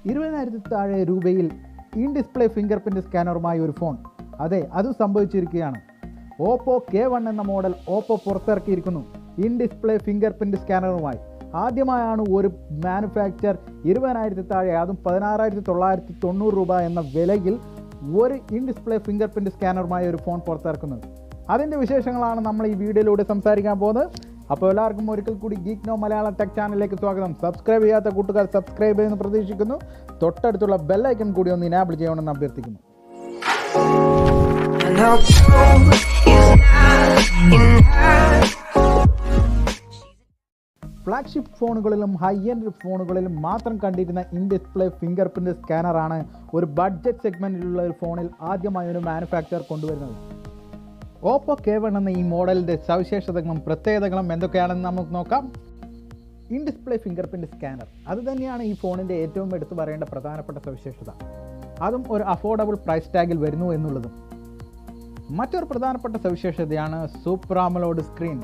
20,000 താഴെ രൂപയിൽ in display fingerprint സ്കാനറുമായി ഒരു ഫോൺ. അതെ, അത് സംഭവിച്ചിരിക്കുകയാണ്. ഓപ്പോ K1 എന്ന മോഡൽ ഓപ്പോ പുറത്തിറക്കിയിരിക്കുന്നു ഇൻ ഡിസ്പ്ലേ ഫിംഗർ പ്രിൻറ്റ് സ്കാനറുമായി. ആദ്യമായാണ് ഒരു മാനുഫാക്ചർ 20,000 താഴെ, അതും 16,990 രൂപ എന്ന വിലയിൽ ഒരു ഇൻ ഡിസ്പ്ലേ ഫിംഗർ പ്രിൻറ്റ് സ്കാനറുമായി ഒരു ഫോൺ പുറത്തിറക്കുന്നത്. അതിൻ്റെ വിശേഷങ്ങളാണ് നമ്മൾ ഈ വീഡിയോയിലൂടെ സംസാരിക്കാൻ പോകുന്നത്. അപ്പോൾ എല്ലാവർക്കും ഒരിക്കൽ കൂടി ഗീക്ക് നോ മലയാളം ടെക് ചാനലിലേക്ക് സ്വാഗതം. സബ്സ്ക്രൈബ് ചെയ്യാത്ത കൂട്ടുകാർ സബ്സ്ക്രൈബ് ചെയ്യുമെന്ന് പ്രതീക്ഷിക്കുന്നു. തൊട്ടടുത്തുള്ള ബെല്ലൈക്കൺ കൂടി ഒന്ന് ഇനാബിൾ ചെയ്യണമെന്ന് അഭ്യർത്ഥിക്കുന്നു. ഫ്ലാഗ്ഷിപ്പ് ഫോണുകളിലും ഹൈ എൻഡ് ഫോണുകളിലും മാത്രം കണ്ടിരുന്ന ഇൻ ഡിസ്പ്ലേ ഫിംഗർ പ്രിൻറ്റ് സ്കാനറാണ് ഒരു ബഡ്ജറ്റ് സെഗ്മെൻറ്റിലുള്ള ഒരു ഫോണിൽ ആദ്യമായി ഒരു മാനുഫാക്ചർ കൊണ്ടുവരുന്നത്. ഓപ്പോ K1 എന്ന ഈ മോഡലിൻ്റെ സവിശേഷതകളും പ്രത്യേകതകളും എന്തൊക്കെയാണെന്ന് നമുക്ക് നോക്കാം. In display finger print scanner, അത് തന്നെയാണ് ഈ ഫോണിൻ്റെ ഏറ്റവും എടുത്തു പറയേണ്ട പ്രധാനപ്പെട്ട സവിശേഷത. അതും ഒരു അഫോർഡബിൾ പ്രൈസ് ടാഗിൽ വരുന്നു എന്നുള്ളതും. മറ്റൊരു പ്രധാനപ്പെട്ട സവിശേഷതയാണ് സൂപ്പർ ആമോലേഡ് സ്ക്രീൻ.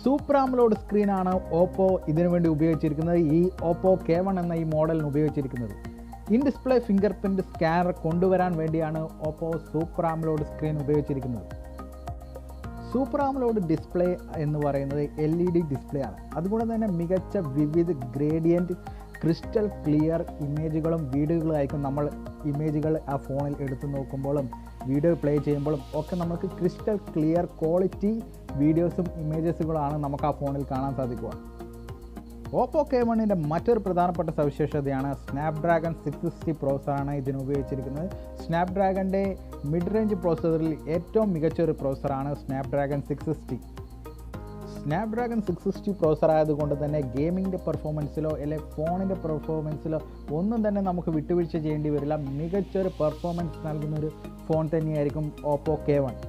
സൂപ്പർ ആമോലേഡ് സ്ക്രീനാണ് ഓപ്പോ ഇതിനുവേണ്ടി ഉപയോഗിച്ചിരിക്കുന്നത്. ഈ ഓപ്പോ K1 എന്ന ഈ മോഡലിന് ഉപയോഗിച്ചിരിക്കുന്നത് in display finger print scanner കൊണ്ടുവരാൻ വേണ്ടിയാണ് ഓപ്പോ സൂപ്പർ ആമോലേഡ് സ്ക്രീൻ ഉപയോഗിച്ചിരിക്കുന്നത്. സൂപ്പർ ആമോലേഡ് ഡിസ്പ്ലേ എന്ന് പറയുന്നത് LED ഡിസ്പ്ലേ ആണ്. അതുകൊണ്ട് തന്നെ മികച്ച വിവിധ ഗ്രേഡിയൻറ്റ് ക്രിസ്റ്റൽ ക്ലിയർ ഇമേജുകളും വീഡിയോകളും ആയിരിക്കും. നമ്മൾ ഇമേജുകൾ ആ ഫോണിൽ എടുത്തു നോക്കുമ്പോഴും വീഡിയോ പ്ലേ ചെയ്യുമ്പോഴും ഒക്കെ നമുക്ക് ക്രിസ്റ്റൽ ക്ലിയർ ക്വാളിറ്റി വീഡിയോസും ഇമേജസുകളാണ് നമുക്ക് ആ ഫോണിൽ കാണാൻ സാധിക്കുക. ഓപ്പോ K1ൻ്റെ മറ്റൊരു പ്രധാനപ്പെട്ട സവിശേഷതയാണ് സ്നാപ്ഡ്രാഗൺ 660 പ്രോസറാണ് ഇതിന് ഉപയോഗിച്ചിരിക്കുന്നത്. സ്നാപ്ഡ്രാഗൻ്റെ മിഡ് റേഞ്ച് പ്രോസസറിൽ ഏറ്റവും മികച്ചൊരു പ്രോസറാണ് സ്നാപ്ഡ്രാഗൺ 660. സ്നാപ്ഡ്രാഗൺ 660 പ്രോസർ ആയതുകൊണ്ട് തന്നെ ഗെയിമിങ്ങിൻ്റെ പെർഫോമൻസിലോ അല്ലെങ്കിൽ ഫോണിൻ്റെ പെർഫോമൻസിലോ ഒന്നും തന്നെ നമുക്ക് വിട്ടുവീഴ്ച ചെയ്യേണ്ടി വരില്ല. മികച്ചൊരു പെർഫോമൻസ് നൽകുന്നൊരു ഫോൺ തന്നെയായിരിക്കും ഓപ്പോ K1.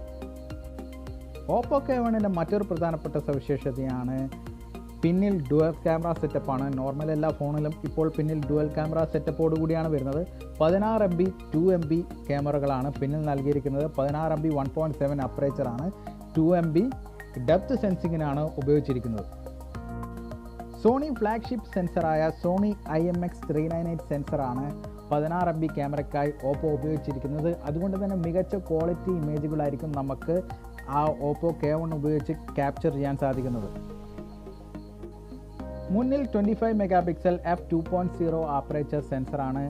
ഓപ്പോ K1ൻ്റെ മറ്റൊരു പ്രധാനപ്പെട്ട സവിശേഷതയാണ് പിന്നിൽ ഡുവൽ ക്യാമറ സെറ്റപ്പാണ്. നോർമൽ എല്ലാ ഫോണിലും ഇപ്പോൾ പിന്നിൽ ഡുവൽ ക്യാമറ സെറ്റപ്പോട് കൂടിയാണ് വരുന്നത്. 16 MB 2 MB ക്യാമറകളാണ് പിന്നിൽ നൽകിയിരിക്കുന്നത്. 16 MB 1.7 അപ്പറേച്ചറാണ്. 2 MB ഡെപ്ത് സെൻസിങ്ങിനാണ് ഉപയോഗിച്ചിരിക്കുന്നത്. സോണി ഫ്ലാഗ്ഷിപ്പ് സെൻസറായ സോണി IMX398 സെൻസറാണ് 16 MB ക്യാമറയ്ക്കായി ഓപ്പോ ഉപയോഗിച്ചിരിക്കുന്നത്. അതുകൊണ്ട് തന്നെ മികച്ച ക്വാളിറ്റി ഇമേജുകളായിരിക്കും നമുക്ക് ആ ഓപ്പോ K1 ഉപയോഗിച്ച് ക്യാപ്ചർ ചെയ്യാൻ സാധിക്കുന്നത്. മുന്നിൽ 25 മെഗാപിക്സൽ f2.0 ആപ്പറേച്ചർ സെൻസറാണ്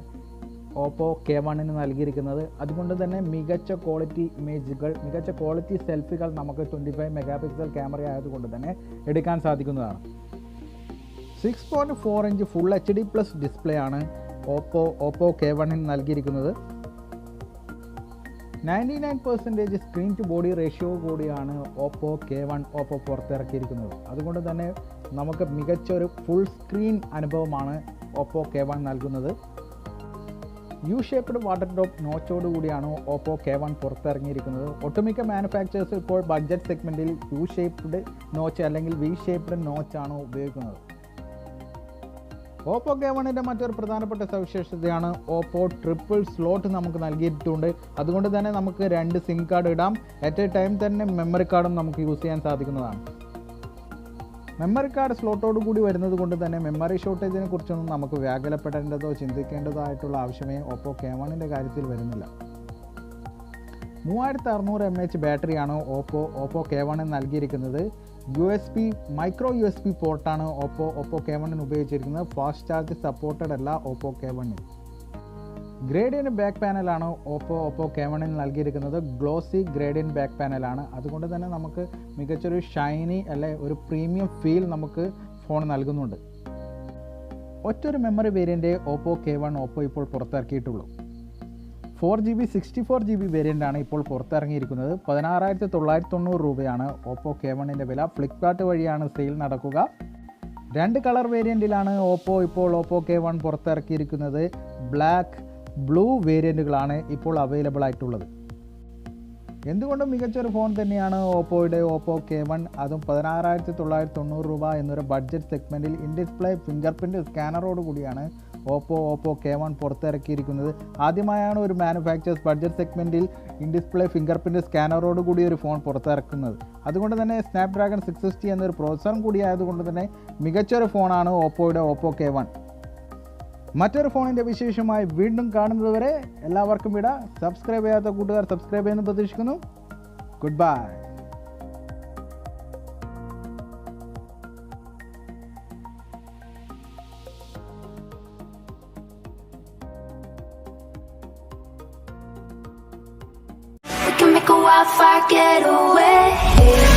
ഓപ്പോ K1ന് നൽകിയിരിക്കുന്നത്. അതുകൊണ്ട് തന്നെ മികച്ച ക്വാളിറ്റി ഇമേജുകൾ, മികച്ച ക്വാളിറ്റി സെൽഫികൾ നമുക്ക് 25 മെഗാപിക്സൽ ക്യാമറ ആയതുകൊണ്ട് തന്നെ എടുക്കാൻ സാധിക്കുന്നതാണ്. 6.4 ഇഞ്ച് ഫുൾ HD+ ഡിസ്പ്ലേ ആണ് ഓപ്പോ K1ന് നൽകിയിരിക്കുന്നത്. 99% സ്ക്രീൻ ടു ബോഡി റേഷ്യോ കൂടിയാണ് ഓപ്പോ K1 പുറത്തിറക്കിയിരിക്കുന്നത്. അതുകൊണ്ട് തന്നെ നമുക്ക് മികച്ച ഒരു ഫുൾ സ്ക്രീൻ അനുഭവമാണ് ഓപ്പോ K1 നൽകുന്നത്. ഷേപ്ഡ് വാട്ടർ ഡ്രോപ്പ് നോച്ചോട് കൂടിയാണ് ഓപ്പോ K1 പുറത്തിറങ്ങിയിരിക്കുന്നത്. ഒട്ടുമിക്ക മാനുഫാക്ചേഴ്സ് ഇപ്പോൾ ബഡ്ജറ്റ് സെഗ്മെൻറ്റിൽ ഷേപ്ഡ് നോച്ച് അല്ലെങ്കിൽ ഷേപ്ഡ് നോച്ചാണ് ഉപയോഗിക്കുന്നത്. ഓപ്പോ K1ൻ്റെ മറ്റൊരു പ്രധാനപ്പെട്ട സവിശേഷതയാണ് ഓപ്പോ ട്രിപ്പിൾ സ്ലോട്ട് നമുക്ക് നൽകിയിട്ടുണ്ട്. അതുകൊണ്ട് തന്നെ നമുക്ക് 2 സിം കാർഡ് ഇടാം. അറ്റ് എ ടൈം തന്നെ മെമ്മറി കാർഡും നമുക്ക് യൂസ് ചെയ്യാൻ സാധിക്കുന്നതാണ്. മെമ്മറി കാർഡ് സ്ലോട്ടോട് കൂടി വരുന്നത് കൊണ്ട് തന്നെ മെമ്മറി ഷോർട്ടേജിനെ കുറിച്ചൊന്നും നമുക്ക് വ്യാകുലപ്പെടേണ്ടതോ ചിന്തിക്കേണ്ടതോ ആയിട്ടുള്ള ആവശ്യമേ ഓപ്പോ K1ൻ്റെ കാര്യത്തിൽ വരുന്നില്ല. 3600 mAh ബാറ്ററിയാണ് ഓപ്പോ K1 നൽകിയിരിക്കുന്നത്. മൈക്രോ USB പോർട്ടാണ് ഓപ്പോ K1 ഉപയോഗിച്ചിരിക്കുന്നത്. ഫാസ്റ്റ് ചാർജ് സപ്പോർട്ടഡ് അല്ല ഓപ്പോ K1. ഗ്രേഡിയൻ്റ് ബാക്ക് പാനലാണ് ഓപ്പോ K1 നൽകിയിരിക്കുന്നത്. ഗ്ലോസി ഗ്രേഡിയൻ്റ് ബാക്ക് പാനലാണ്. അതുകൊണ്ട് തന്നെ നമുക്ക് മികച്ചൊരു ഷൈനി അല്ലെ ഒരു പ്രീമിയം ഫീൽ നമുക്ക് ഫോൺ നൽകുന്നുണ്ട്. ഒറ്റൊരു മെമ്മറി വേരിയൻ്റ് ഓപ്പോ K1 ഇപ്പോൾ പുറത്തിറക്കിയിട്ടുള്ളൂ. 4GB 64GB വേരിയൻ്റാണ് ഇപ്പോൾ പുറത്തിറങ്ങിയിരിക്കുന്നത്. 16,990 രൂപയാണ് ഓപ്പോ K1ൻ്റെ വില. ഫ്ലിപ്കാർട്ട് വഴിയാണ് സെയിൽ നടക്കുക. 2 കളർ വേരിയൻറ്റിലാണ് ഓപ്പോ K1 പുറത്തിറക്കിയിരിക്കുന്നത്. ബ്ലാക്ക്, ബ്ലൂ വേരിയൻറ്റുകളാണ് ഇപ്പോൾ അവൈലബിൾ ആയിട്ടുള്ളത്. എന്തുകൊണ്ടും മികച്ചൊരു ഫോൺ തന്നെയാണ് ഓപ്പോ K1. അതും 16,990 രൂപ എന്നൊരു ബഡ്ജറ്റ് സെഗ്മെൻറ്റിൽ ഇൻ ഡിസ്പ്ലേ ഫിംഗർ പ്രിൻറ്റ് സ്കാനറോട് കൂടിയാണ് ഓപ്പോ K1 പുറത്തിറക്കിയിരിക്കുന്നത്. ആദ്യമായാണ് ഒരു മാനുഫാക്ചേഴ്സ് ബഡ്ജറ്റ് സെഗ്മെൻറ്റിൽ ഇൻ ഡിസ്പ്ലേ ഫിംഗർ പ്രിൻറ്റ് സ്കാനറോട് കൂടി ഒരു ഫോൺ പുറത്തിറക്കുന്നത്. അതുകൊണ്ട് തന്നെ സ്നാപ്ഡ്രാഗൺ 660 എന്നൊരു പ്രോസസ്സറും കൂടി ആയതുകൊണ്ട് തന്നെ മികച്ചൊരു ഫോണാണ് ഓപ്പോ K1. മറ്റൊരു ഫോണിൻ്റെ വിശേഷമായി വീണ്ടും കാണുന്നതുവരെ എല്ലാവർക്കും വിട. സബ്സ്ക്രൈബ് ചെയ്യാത്ത കൂട്ടുകാർ സബ്സ്ക്രൈബ് ചെയ്യുമെന്ന് പ്രതീക്ഷിക്കുന്നു. Good bye. We can make a wildfire getaway.